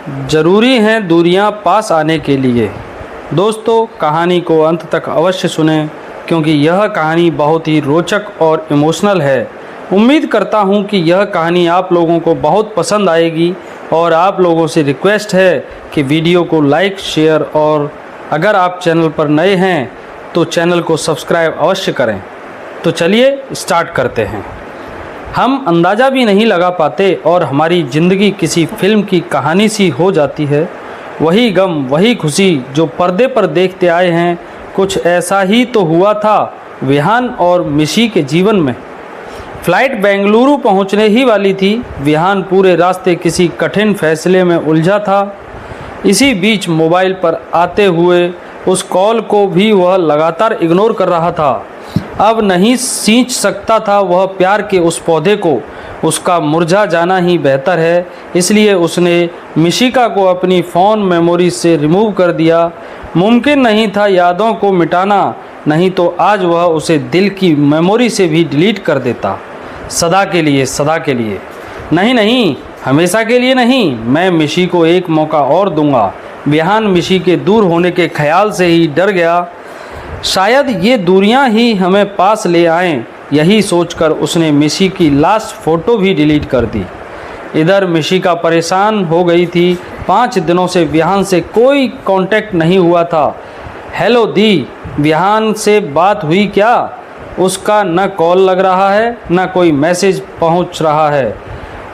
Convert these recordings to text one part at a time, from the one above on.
ज़रूरी हैं दूरियां पास आने के लिए। दोस्तों, कहानी को अंत तक अवश्य सुनें क्योंकि यह कहानी बहुत ही रोचक और इमोशनल है। उम्मीद करता हूं कि यह कहानी आप लोगों को बहुत पसंद आएगी और आप लोगों से रिक्वेस्ट है कि वीडियो को लाइक, शेयर और अगर आप चैनल पर नए हैं तो चैनल को सब्सक्राइब अवश्य करें। तो चलिए स्टार्ट करते हैं। हम अंदाज़ा भी नहीं लगा पाते और हमारी ज़िंदगी किसी फिल्म की कहानी सी हो जाती है। वही गम, वही खुशी जो पर्दे पर देखते आए हैं, कुछ ऐसा ही तो हुआ था विहान और मिशी के जीवन में। फ्लाइट बेंगलुरु पहुंचने ही वाली थी। विहान पूरे रास्ते किसी कठिन फैसले में उलझा था। इसी बीच मोबाइल पर आते हुए उस कॉल को भी वह लगातार इग्नोर कर रहा था। अब नहीं सींच सकता था वह प्यार के उस पौधे को। उसका मुरझा जाना ही बेहतर है, इसलिए उसने मिशिका को अपनी फ़ोन मेमोरी से रिमूव कर दिया। मुमकिन नहीं था यादों को मिटाना, नहीं तो आज वह उसे दिल की मेमोरी से भी डिलीट कर देता। सदा के लिए, सदा के लिए। नहीं नहीं, हमेशा के लिए नहीं। मैं मिशी को एक मौका और दूंगा। विहान मिशी के दूर होने के ख्याल से ही डर गया। शायद ये दूरियां ही हमें पास ले आएं। यही सोचकर उसने मिशी की लास्ट फ़ोटो भी डिलीट कर दी। इधर मिशिका परेशान हो गई थी। 5 दिनों से विहान से कोई कांटेक्ट नहीं हुआ था। हेलो दी, विहान से बात हुई क्या? उसका न कॉल लग रहा है न कोई मैसेज पहुंच रहा है।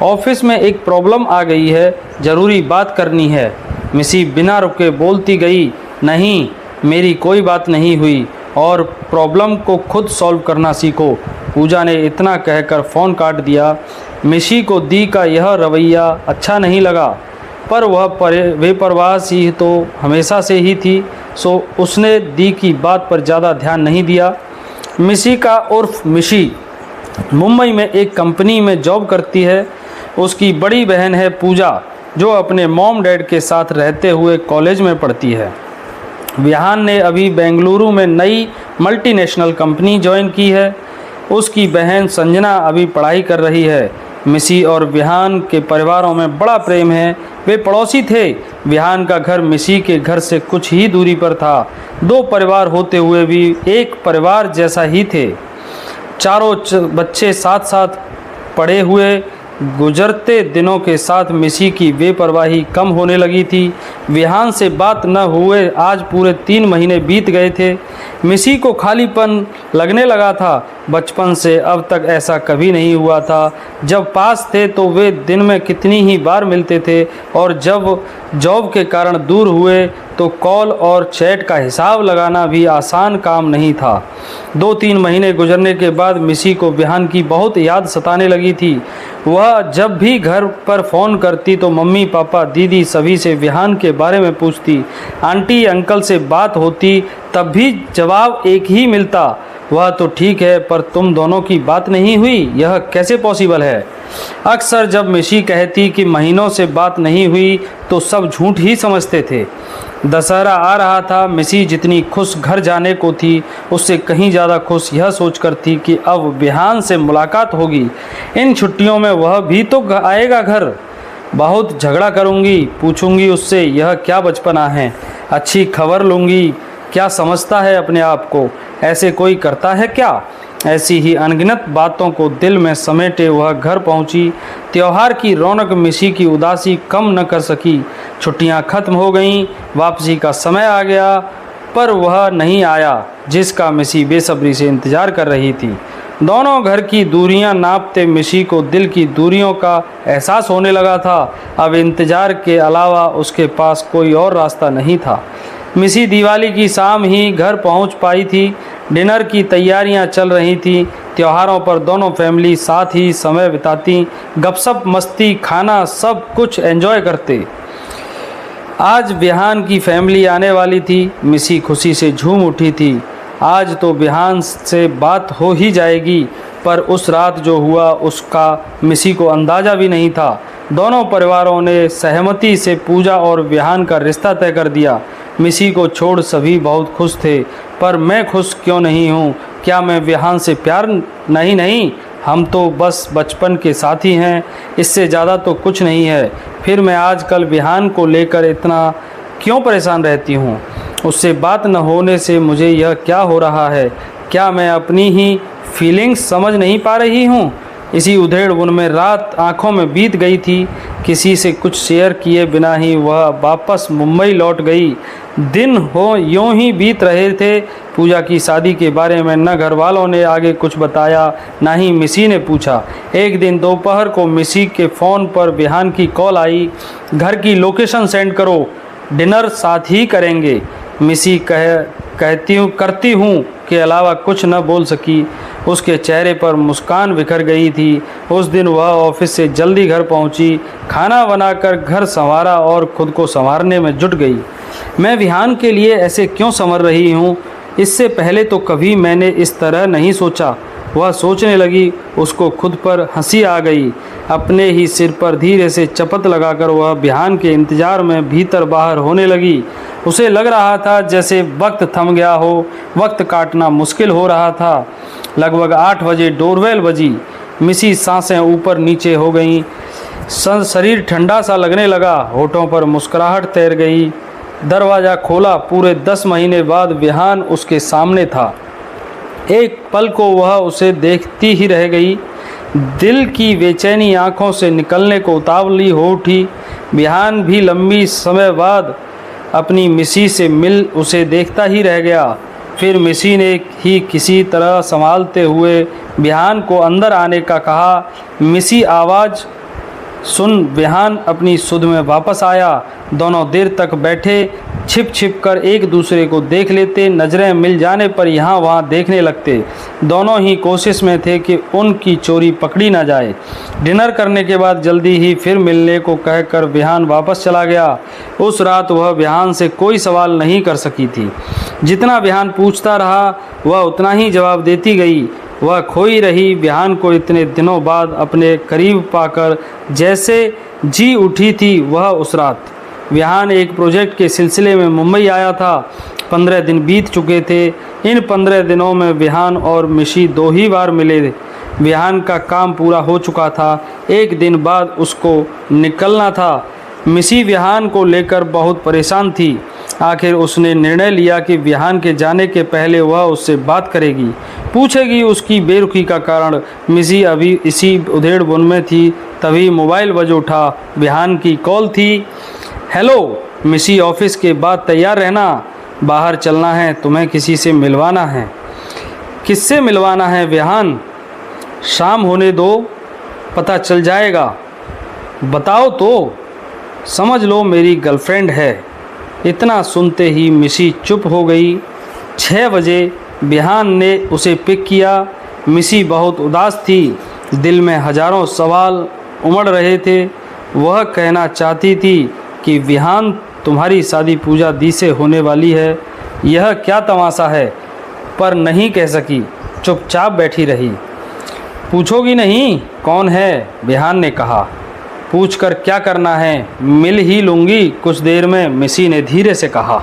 ऑफिस में एक प्रॉब्लम आ गई है, ज़रूरी बात करनी है। मिशी बिना रुके बोलती गई। नहीं, मेरी कोई बात नहीं हुई और प्रॉब्लम को खुद सॉल्व करना सीखो। पूजा ने इतना कहकर फ़ोन काट दिया। मिशी को दी का यह रवैया अच्छा नहीं लगा, पर वह बेपरवाह सी तो हमेशा से ही थी, सो उसने दी की बात पर ज़्यादा ध्यान नहीं दिया। मिशिका उर्फ मिशी मुंबई में एक कंपनी में जॉब करती है। उसकी बड़ी बहन है पूजा, जो अपने मॉम डैड के साथ रहते हुए कॉलेज में पढ़ती है। विहान ने अभी बेंगलुरु में नई मल्टीनेशनल कंपनी ज्वाइन की है। उसकी बहन संजना अभी पढ़ाई कर रही है। मिशी और विहान के परिवारों में बड़ा प्रेम है। वे पड़ोसी थे। विहान का घर मिशी के घर से कुछ ही दूरी पर था। 2 परिवार होते हुए भी एक परिवार जैसा ही थे। चारों बच्चे साथ साथ पढ़े हुए। गुजरते दिनों के साथ मिशी की बेपरवाही कम होने लगी थी। विहान से बात न हुए आज पूरे 3 महीने बीत गए थे। मिशी को खालीपन लगने लगा था। बचपन से अब तक ऐसा कभी नहीं हुआ था। जब पास थे तो वे दिन में कितनी ही बार मिलते थे और जब जॉब के कारण दूर हुए तो कॉल और चैट का हिसाब लगाना भी आसान काम नहीं था। 2-3 महीने गुजरने के बाद मिशी को विहान की बहुत याद सताने लगी थी। वह जब भी घर पर फ़ोन करती तो मम्मी पापा दीदी सभी से विहान के बारे में पूछती। आंटी अंकल से बात होती तब भी जवाब एक ही मिलता, वह तो ठीक है पर तुम दोनों की बात नहीं हुई, यह कैसे पॉसिबल है? अक्सर जब मिशी कहती कि महीनों से बात नहीं हुई तो सब झूठ ही समझते थे। दशहरा आ रहा था। मिशी जितनी खुश घर जाने को थी उससे कहीं ज़्यादा खुश यह सोचकर थी कि अब विहान से मुलाकात होगी। इन छुट्टियों में वह भी तो आएगा घर। बहुत झगड़ा करूंगी, पूछूंगी उससे यह क्या बचपना है। अच्छी खबर लूँगी। क्या समझता है अपने आप को? ऐसे कोई करता है क्या? ऐसी ही अनगिनत बातों को दिल में समेटे वह घर पहुंची। त्योहार की रौनक मिशी की उदासी कम न कर सकी। छुट्टियां खत्म हो गईं, वापसी का समय आ गया, पर वह नहीं आया जिसका मिशी बेसब्री से इंतज़ार कर रही थी। दोनों घर की दूरियां नापते मिशी को दिल की दूरियों का एहसास होने लगा था। अब इंतज़ार के अलावा उसके पास कोई और रास्ता नहीं था। मिशी दिवाली की शाम ही घर पहुंच पाई थी। डिनर की तैयारियां चल रही थी। त्योहारों पर दोनों फैमिली साथ ही समय बिताती, गपशप मस्ती खाना सब कुछ एंजॉय करते। आज विहान की फैमिली आने वाली थी। मिशी खुशी से झूम उठी थी। आज तो विहान से बात हो ही जाएगी, पर उस रात जो हुआ उसका मिशी को अंदाज़ा भी नहीं था। दोनों परिवारों ने सहमति से पूजा और विहान का रिश्ता तय कर दिया। मिशी को छोड़ सभी बहुत खुश थे, पर मैं खुश क्यों नहीं हूँ? क्या मैं विहान से प्यार नहीं हम तो बस बचपन के साथी हैं, इससे ज़्यादा तो कुछ नहीं है। फिर मैं आजकल विहान को लेकर इतना क्यों परेशान रहती हूँ? उससे बात न होने से मुझे यह क्या हो रहा है? क्या मैं अपनी ही फीलिंग्स समझ नहीं पा रही हूँ? इसी उधेड़-बुन में रात आंखों में बीत गई थी। किसी से कुछ शेयर किए बिना ही वह वापस मुंबई लौट गई। दिन हो यूं ही बीत रहे थे। पूजा की शादी के बारे में न घर वालों ने आगे कुछ बताया, ना ही मिसी ने पूछा। एक दिन दोपहर को मिसी के फ़ोन पर विहान की कॉल आई। घर की लोकेशन सेंड करो, डिनर साथ ही करेंगे। मिसी करती हूँ के अलावा कुछ न बोल सकी। उसके चेहरे पर मुस्कान बिखर गई थी। उस दिन वह ऑफिस से जल्दी घर पहुंची, खाना बनाकर घर संवारा और खुद को संवारने में जुट गई। मैं विहान के लिए ऐसे क्यों संवर रही हूँ? इससे पहले तो कभी मैंने इस तरह नहीं सोचा। वह सोचने लगी। उसको खुद पर हंसी आ गई। अपने ही सिर पर धीरे से चपत लगाकर वह विहान के इंतजार में भीतर बाहर होने लगी। उसे लग रहा था जैसे वक्त थम गया हो, वक्त काटना मुश्किल हो रहा था। लगभग 8 बजे डोरबेल बजी। मिसी सांसें ऊपर नीचे हो गईं। शरीर ठंडा सा लगने लगा। होठों पर मुस्कुराहट तैर गई। दरवाज़ा खोला। पूरे 10 महीने बाद विहान उसके सामने था। एक पल को वह उसे देखती ही रह गई। दिल की बेचैनी आंखों से निकलने को उतावली हो उठी। विहान भी लंबी समय बाद अपनी मिसी से मिल उसे देखता ही रह गया। फिर मिसी ने ही किसी तरह संभालते हुए विहान को अंदर आने का कहा। मिसी आवाज़ सुन विहान अपनी सुध में वापस आया। दोनों देर तक बैठे, छिप छिप कर एक दूसरे को देख लेते। नज़रें मिल जाने पर यहाँ वहाँ देखने लगते। दोनों ही कोशिश में थे कि उनकी चोरी पकड़ी ना जाए। डिनर करने के बाद जल्दी ही फिर मिलने को कहकर विहान वापस चला गया। उस रात वह विहान से कोई सवाल नहीं कर सकी थी। जितना विहान पूछता रहा वह उतना ही जवाब देती गई। वह खोई रही। विहान को इतने दिनों बाद अपने करीब पाकर जैसे जी उठी थी वह उस रात। विहान एक प्रोजेक्ट के सिलसिले में मुंबई आया था। 15 दिन बीत चुके थे। इन 15 दिनों में विहान और मिशी 2 ही बार मिले। विहान का काम पूरा हो चुका था। एक दिन बाद उसको निकलना था। मिशी विहान को लेकर बहुत परेशान थी। आखिर उसने निर्णय लिया कि विहान के जाने के पहले वह उससे बात करेगी, पूछेगी उसकी बेरुखी का कारण। मिशी अभी इसी उधेड़-बुन में थी। तभी मोबाइल बज उठा। विहान की कॉल थी। हेलो मिशी, ऑफिस के बाद तैयार रहना, बाहर चलना है, तुम्हें किसी से मिलवाना है। किससे मिलवाना है विहान? शाम होने दो, पता चल जाएगा। बताओ तो। समझ लो मेरी गर्लफ्रेंड है। इतना सुनते ही मिशी चुप हो गई। 6 बजे विहान ने उसे पिक किया। मिशी बहुत उदास थी। दिल में हजारों सवाल उमड़ रहे थे। वह कहना चाहती थी कि विहान, तुम्हारी शादी पूजा दी से होने वाली है, यह क्या तमाशा है, पर नहीं कह सकी। चुपचाप बैठी रही। पूछोगी नहीं कौन है? विहान ने कहा। पूछकर क्या करना है, मिल ही लूँगी कुछ देर में, मिशी ने धीरे से कहा।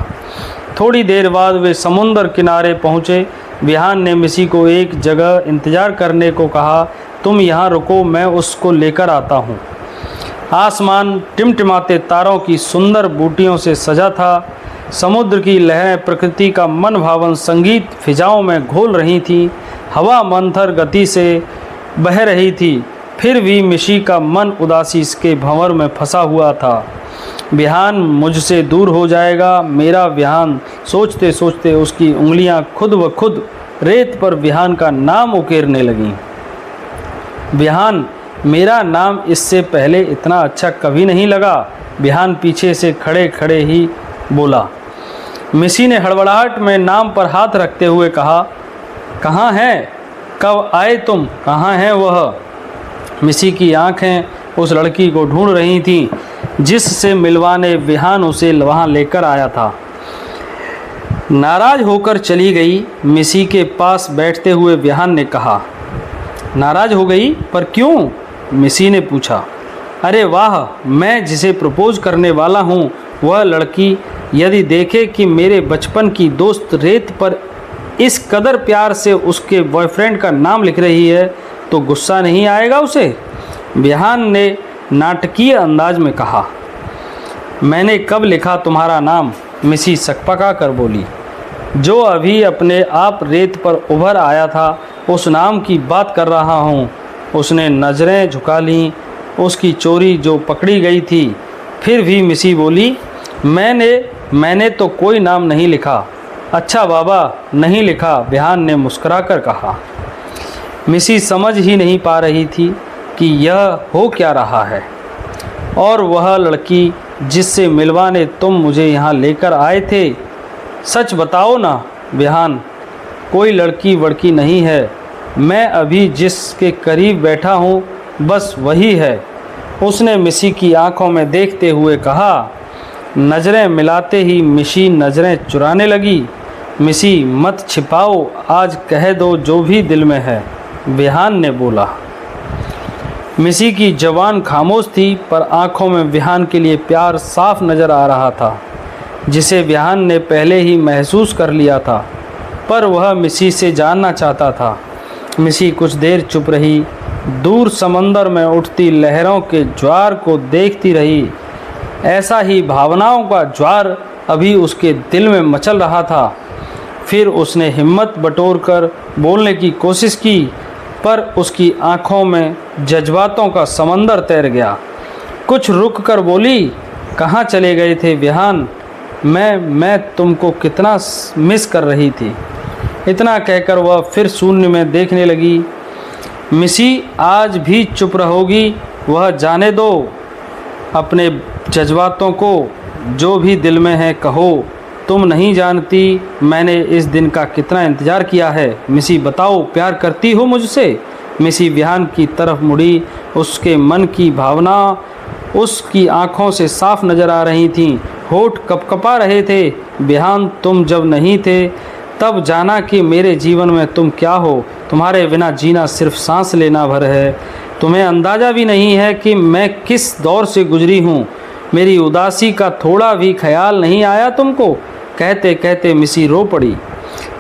थोड़ी देर बाद वे समुंदर किनारे पहुँचे। विहान ने मिशी को एक जगह इंतज़ार करने को कहा। तुम यहाँ रुको, मैं उसको लेकर आता हूँ। आसमान टिमटिमाते तारों की सुंदर बूटियों से सजा था। समुद्र की लहरें प्रकृति का मन भावन संगीत फिजाओं में घोल रही थीं। हवा मंथर गति से बह रही थी। फिर भी मिशी का मन उदासी के भंवर में फंसा हुआ था। विहान मुझसे दूर हो जाएगा, मेरा विहान, सोचते सोचते उसकी उंगलियां खुद ब खुद रेत पर विहान का नाम उकेरने लगीं। विहान, मेरा नाम इससे पहले इतना अच्छा कभी नहीं लगा। विहान पीछे से खड़े खड़े ही बोला। मिशी ने हड़बड़ाहट में नाम पर हाथ रखते हुए कहा, कहाँ हैं? कब आए तुम? कहाँ हैं वह? मिशी की आंखें उस लड़की को ढूंढ रही थीं जिससे मिलवाने विहान उसे वहाँ लेकर आया था। नाराज होकर चली गई। मिशी के पास बैठते हुए विहान ने कहा। नाराज हो गई? पर क्यों? मिशी ने पूछा। अरे वाह, मैं जिसे प्रपोज करने वाला हूँ वह लड़की यदि देखे कि मेरे बचपन की दोस्त रेत पर इस कदर प्यार से उसके बॉयफ्रेंड का नाम लिख रही है तो गुस्सा नहीं आएगा उसे? विहान ने नाटकीय अंदाज में कहा। मैंने कब लिखा तुम्हारा नाम? मिसी सकपका कर बोली। जो अभी अपने आप रेत पर उभर आया था उस नाम की बात कर रहा हूँ। उसने नज़रें झुका लीं, उसकी चोरी जो पकड़ी गई थी। फिर भी मिसी बोली, मैंने तो कोई नाम नहीं लिखा। अच्छा बाबा, नहीं लिखा, बिहान ने मुस्कुराकर कहा। मिसी समझ ही नहीं पा रही थी कि यह हो क्या रहा है। और वह लड़की जिससे मिलवाने तुम मुझे यहाँ लेकर आए थे, सच बताओ ना बिहान, कोई लड़की वड़की नहीं है। मैं अभी जिसके करीब बैठा हूँ बस वही है, उसने मिसी की आंखों में देखते हुए कहा। नज़रें मिलाते ही मिसी नज़रें चुराने लगी। मिसी मत छिपाओ, आज कह दो जो भी दिल में है, बिहान ने बोला। मिसी की ज़बान खामोश थी, पर आंखों में बिहान के लिए प्यार साफ नज़र आ रहा था, जिसे बिहान ने पहले ही महसूस कर लिया था। पर वह मिसी से जानना चाहता था। मिसी कुछ देर चुप रही, दूर समंदर में उठती लहरों के ज्वार को देखती रही। ऐसा ही भावनाओं का ज्वार अभी उसके दिल में मचल रहा था। फिर उसने हिम्मत बटोरकर बोलने की कोशिश की, पर उसकी आंखों में जज्बातों का समंदर तैर गया। कुछ रुक कर बोली, कहाँ चले गए थे बिहान? मैं तुमको कितना मिस कर रही थी। इतना कहकर वह फिर शून्य में देखने लगी। मिसी आज भी चुप रहोगी? वह जाने दो अपने जज्बातों को, जो भी दिल में है कहो। तुम नहीं जानती मैंने इस दिन का कितना इंतज़ार किया है। मिसी बताओ, प्यार करती हो मुझसे? मिसी बिहान की तरफ मुड़ी। उसके मन की भावना उसकी आंखों से साफ नज़र आ रही थीं। होठ कपकपा रहे थे। बिहान, तुम जब नहीं थे तब जाना कि मेरे जीवन में तुम क्या हो। तुम्हारे बिना जीना सिर्फ सांस लेना भर है। तुम्हें अंदाज़ा भी नहीं है कि मैं किस दौर से गुजरी हूँ। मेरी उदासी का थोड़ा भी ख्याल नहीं आया तुमको? कहते कहते मिसी रो पड़ी।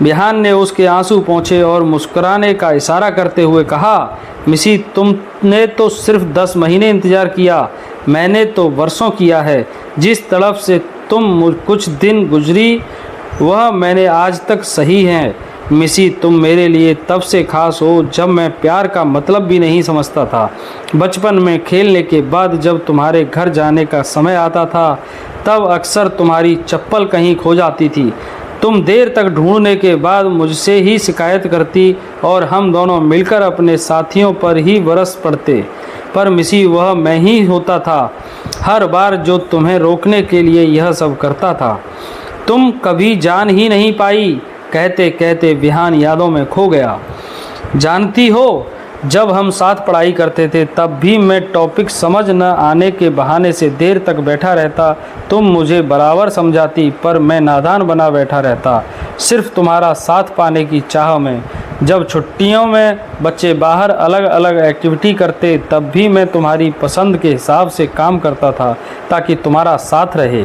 बिहान ने उसके आंसू पोंछे और मुस्कुराने का इशारा करते हुए कहा, मिसी तुमने तो सिर्फ 10 महीने इंतज़ार किया, मैंने तो वर्षों किया है। जिस तड़प से तुम कुछ दिन गुजरी वह मैंने आज तक सही है। मिसी, तुम मेरे लिए तब से खास हो जब मैं प्यार का मतलब भी नहीं समझता था। बचपन में खेलने के बाद जब तुम्हारे घर जाने का समय आता था तब अक्सर तुम्हारी चप्पल कहीं खो जाती थी। तुम देर तक ढूंढने के बाद मुझसे ही शिकायत करती और हम दोनों मिलकर अपने साथियों पर ही बरस पड़ते। पर मिसी, वह मैं ही होता था हर बार जो तुम्हें रोकने के लिए यह सब करता था। तुम कभी जान ही नहीं पाई। कहते कहते बिहान यादों में खो गया। जानती हो, जब हम साथ पढ़ाई करते थे तब भी मैं टॉपिक समझ न आने के बहाने से देर तक बैठा रहता। तुम मुझे बराबर समझाती, पर मैं नादान बना बैठा रहता, सिर्फ तुम्हारा साथ पाने की चाह में। जब छुट्टियों में बच्चे बाहर अलग अलग एक्टिविटी करते तब भी मैं तुम्हारी पसंद के हिसाब से काम करता था ताकि तुम्हारा साथ रहे।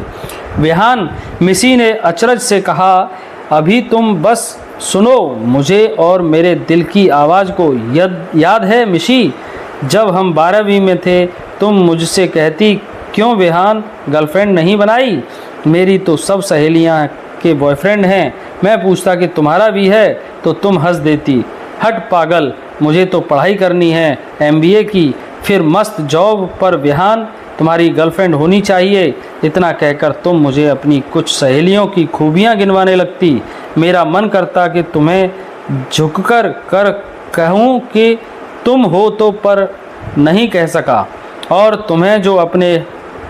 बिहान, मिसी ने अचरज से कहा, अभी तुम बस सुनो मुझे और मेरे दिल की आवाज़ को। याद है मिशी, जब हम 12वीं में थे तुम मुझसे कहती, क्यों बिहान गर्लफ्रेंड नहीं बनाई? मेरी तो सब सहेलियां के बॉयफ्रेंड हैं। मैं पूछता कि तुम्हारा भी है तो तुम हंस देती, हट पागल, मुझे तो पढ़ाई करनी है, MBA की, फिर मस्त जॉब पर। बिहान, तुम्हारी गर्लफ्रेंड होनी चाहिए। इतना कहकर तुम मुझे अपनी कुछ सहेलियों की खूबियाँ गिनवाने लगती। मेरा मन करता कि तुम्हें झुककर कहूँ कि तुम हो तो, पर नहीं कह सका। और तुम्हें जो अपने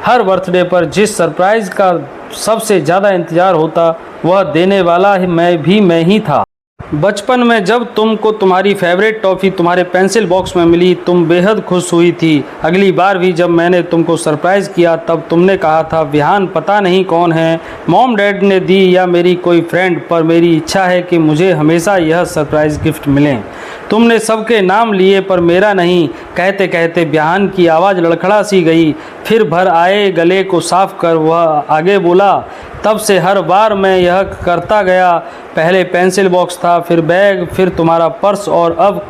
हर बर्थडे पर जिस सरप्राइज़ का सबसे ज़्यादा इंतज़ार होता वह देने वाला मैं ही था। बचपन में जब तुमको तुम्हारी फेवरेट टॉफ़ी तुम्हारे पेंसिल बॉक्स में मिली तुम बेहद खुश हुई थी। अगली बार भी जब मैंने तुमको सरप्राइज़ किया तब तुमने कहा था, विहान पता नहीं कौन है, मॉम डैड ने दी या मेरी कोई फ्रेंड, पर मेरी इच्छा है कि मुझे हमेशा यह सरप्राइज़ गिफ्ट मिले। तुमने सबके नाम लिए पर मेरा नहीं। कहते कहते विहान की आवाज़ लड़खड़ा सी गई। फिर भर आए गले को साफ कर वह आगे बोला, तब से हर बार मैं यह करता गया। पहले पेंसिल बॉक्स था, फिर बैग, फिर तुम्हारा पर्स और अब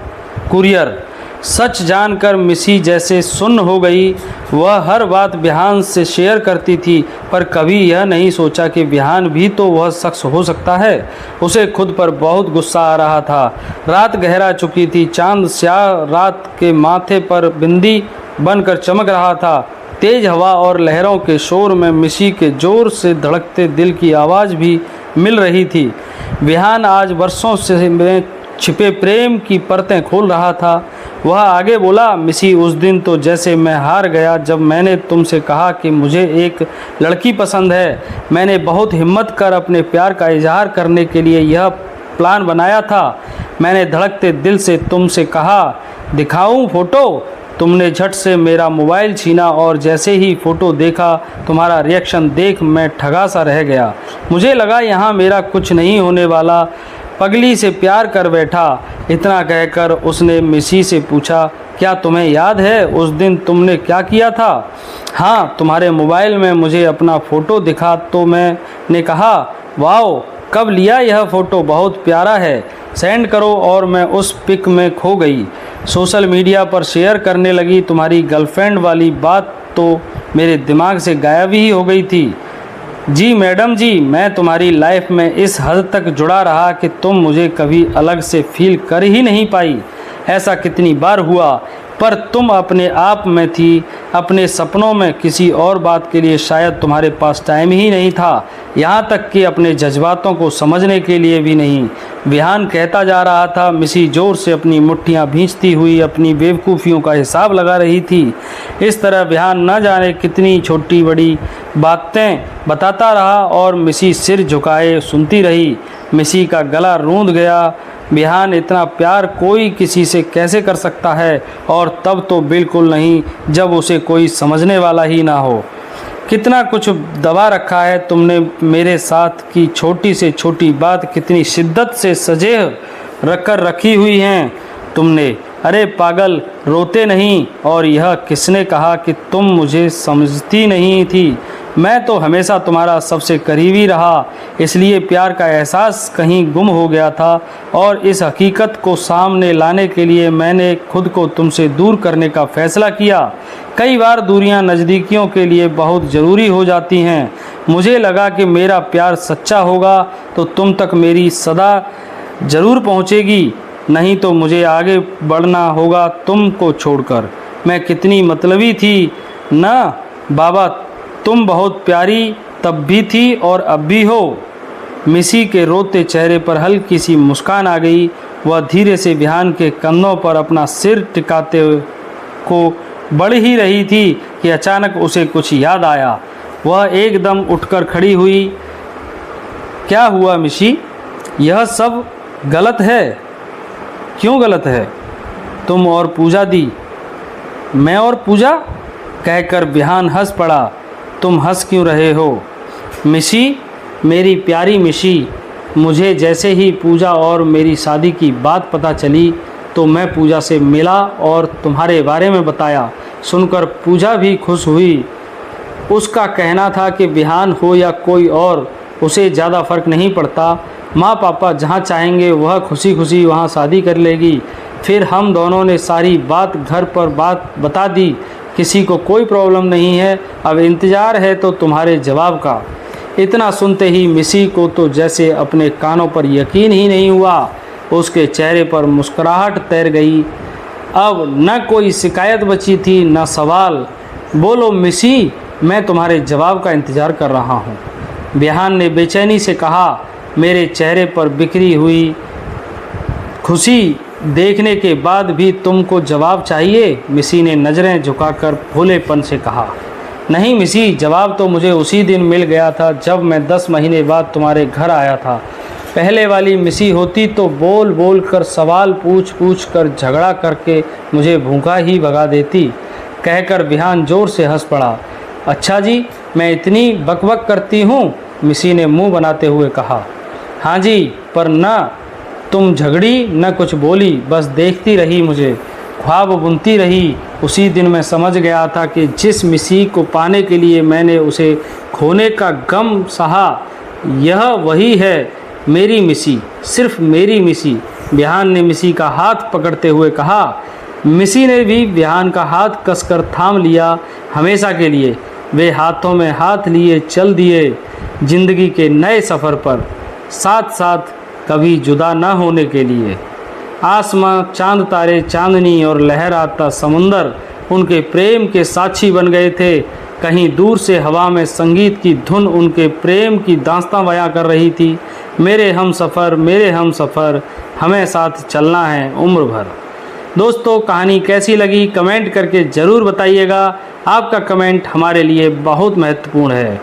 कुरियर। सच जानकर मिसी जैसे सुन्न हो गई। वह हर बात बिहान से शेयर करती थी, पर कभी यह नहीं सोचा कि बिहान भी तो वह शख्स हो सकता है। उसे खुद पर बहुत गुस्सा आ रहा था। रात गहरा चुकी थी, चांद स्याह रात के माथे पर बिंदी बनकर चमक रहा था। तेज हवा और लहरों के शोर में मिसी के जोर से धड़कते दिल की आवाज़ भी मिल रही थी। बिहान आज वर्षों से में छिपे प्रेम की परतें खोल रहा था। वह आगे बोला, मिसी, उस दिन तो जैसे मैं हार गया जब मैंने तुमसे कहा कि मुझे एक लड़की पसंद है। मैंने बहुत हिम्मत कर अपने प्यार का इजहार करने के लिए यह प्लान बनाया था। मैंने धड़कते दिल से तुमसे कहा, दिखाऊं फ़ोटो? तुमने झट से मेरा मोबाइल छीना और जैसे ही फ़ोटो देखा, तुम्हारा रिएक्शन देख मैं ठगा सा रह गया। मुझे लगा यहाँ मेरा कुछ नहीं होने वाला, पगली से प्यार कर बैठा। इतना कहकर उसने मिसी से पूछा, क्या तुम्हें याद है उस दिन तुमने क्या किया था? हाँ, तुम्हारे मोबाइल में मुझे अपना फ़ोटो दिखा तो मैंने कहा, वाओ, कब लिया यह फ़ोटो? बहुत प्यारा है, सेंड करो। और मैं उस पिक में खो गई। सोशल मीडिया पर शेयर करने लगी। तुम्हारी गर्लफ्रेंड वाली बात तो मेरे दिमाग से गायब ही हो गई थी। जी मैडम जी, मैं तुम्हारी लाइफ में इस हद तक जुड़ा रहा कि तुम मुझे कभी अलग से फील कर ही नहीं पाई। ऐसा कितनी बार हुआ, पर तुम अपने आप में थी, अपने सपनों में। किसी और बात के लिए शायद तुम्हारे पास टाइम ही नहीं था, यहाँ तक कि अपने जज्बातों को समझने के लिए भी नहीं। बिहान कहता जा रहा था। मिसी जोर से अपनी मुट्ठियाँ भींचती हुई अपनी बेवकूफ़ियों का हिसाब लगा रही थी। इस तरह बिहान न जाने कितनी छोटी बड़ी बातें बताता रहा और मिसी सिर झुकाए सुनती रही। मिसी का गला रूंध गया। बिहान, इतना प्यार कोई किसी से कैसे कर सकता है, और तब तो बिल्कुल नहीं जब उसे कोई समझने वाला ही ना हो। कितना कुछ दबा रखा है तुमने मेरे साथ की छोटी से छोटी बात कितनी शिद्दत से सजे रखकर रखी हुई हैं तुमने। अरे पागल, रोते नहीं। और यह किसने कहा कि तुम मुझे समझती नहीं थी? मैं तो हमेशा तुम्हारा सबसे करीबी रहा, इसलिए प्यार का एहसास कहीं गुम हो गया था। और इस हकीकत को सामने लाने के लिए मैंने खुद को तुमसे दूर करने का फ़ैसला किया। कई बार दूरियां नज़दीकियों के लिए बहुत ज़रूरी हो जाती हैं। मुझे लगा कि मेरा प्यार सच्चा होगा तो तुम तक मेरी सदा ज़रूर पहुँचेगी, नहीं तो मुझे आगे बढ़ना होगा तुमको छोड़कर। मैं कितनी मतलबी थी ना बाबा, तुम बहुत प्यारी तब भी थी और अब भी हो। मिसी के रोते चेहरे पर हल्की सी मुस्कान आ गई। वह धीरे से बिहान के कंधों पर अपना सिर टिकाते को बढ़ ही रही थी कि अचानक उसे कुछ याद आया। वह एकदम उठकर खड़ी हुई। क्या हुआ मिसी? यह सब गलत है। क्यों गलत है? तुम और पूजा दी। मैं और पूजा? कहकर बिहान हंस पड़ा। तुम हंस क्यों रहे हो मिसी? मेरी प्यारी मिसी, मुझे जैसे ही पूजा और मेरी शादी की बात पता चली तो मैं पूजा से मिला और तुम्हारे बारे में बताया। सुनकर पूजा भी खुश हुई। उसका कहना था कि बिहान हो या कोई और, उसे ज़्यादा फ़र्क नहीं पड़ता। माँ पापा जहाँ चाहेंगे वह खुशी खुशी वहाँ शादी कर लेगी। फिर हम दोनों ने सारी बात घर पर बात बता दी। किसी को कोई प्रॉब्लम नहीं है। अब इंतज़ार है तो तुम्हारे जवाब का। इतना सुनते ही मिसी को तो जैसे अपने कानों पर यकीन ही नहीं हुआ। उसके चेहरे पर मुस्कुराहट तैर गई। अब न कोई शिकायत बची थी न सवाल। बोलो मिसी, मैं तुम्हारे जवाब का इंतज़ार कर रहा हूँ। बिहान ने बेचैनी से कहा। मेरे चेहरे पर बिखरी हुई खुशी देखने के बाद भी तुमको जवाब चाहिए? मिसी ने नज़रें झुकाकर भोलेपन से कहा। नहीं मिसी, जवाब तो मुझे उसी दिन मिल गया था जब मैं 10 महीने बाद तुम्हारे घर आया था। पहले वाली मिसी होती तो बोल बोल कर सवाल पूछ पूछ कर झगड़ा करके मुझे भूखा ही भगा देती। कहकर बिहान जोर से हंस पड़ा। अच्छा जी, मैं इतनी बकबक करती हूँ? मिसी ने मुंह बनाते हुए कहा। हाँ जी, पर ना तुम झगड़ी न कुछ बोली, बस देखती रही, मुझे ख्वाब बुनती रही। उसी दिन मैं समझ गया था कि जिस मिसी को पाने के लिए मैंने उसे खोने का गम सहा, यह वही है मेरी मिसी, सिर्फ मेरी मिसी। बिहान ने मिसी का हाथ पकड़ते हुए कहा। मिसी ने भी विहान का हाथ कसकर थाम लिया हमेशा के लिए। वे हाथों में हाथ लिए चल दिए जिंदगी के नए सफ़र पर, साथ साथ कभी जुदा न होने के लिए। आसमां, चांद तारे, चांदनी और लहराता समुंदर उनके प्रेम के साक्षी बन गए थे। कहीं दूर से हवा में संगीत की धुन उनके प्रेम की दास्तां बयां कर रही थी। मेरे हम सफ़र, हमें साथ चलना है उम्र भर। दोस्तों, कहानी कैसी लगी कमेंट करके ज़रूर बताइएगा। आपका कमेंट हमारे लिए बहुत महत्वपूर्ण है।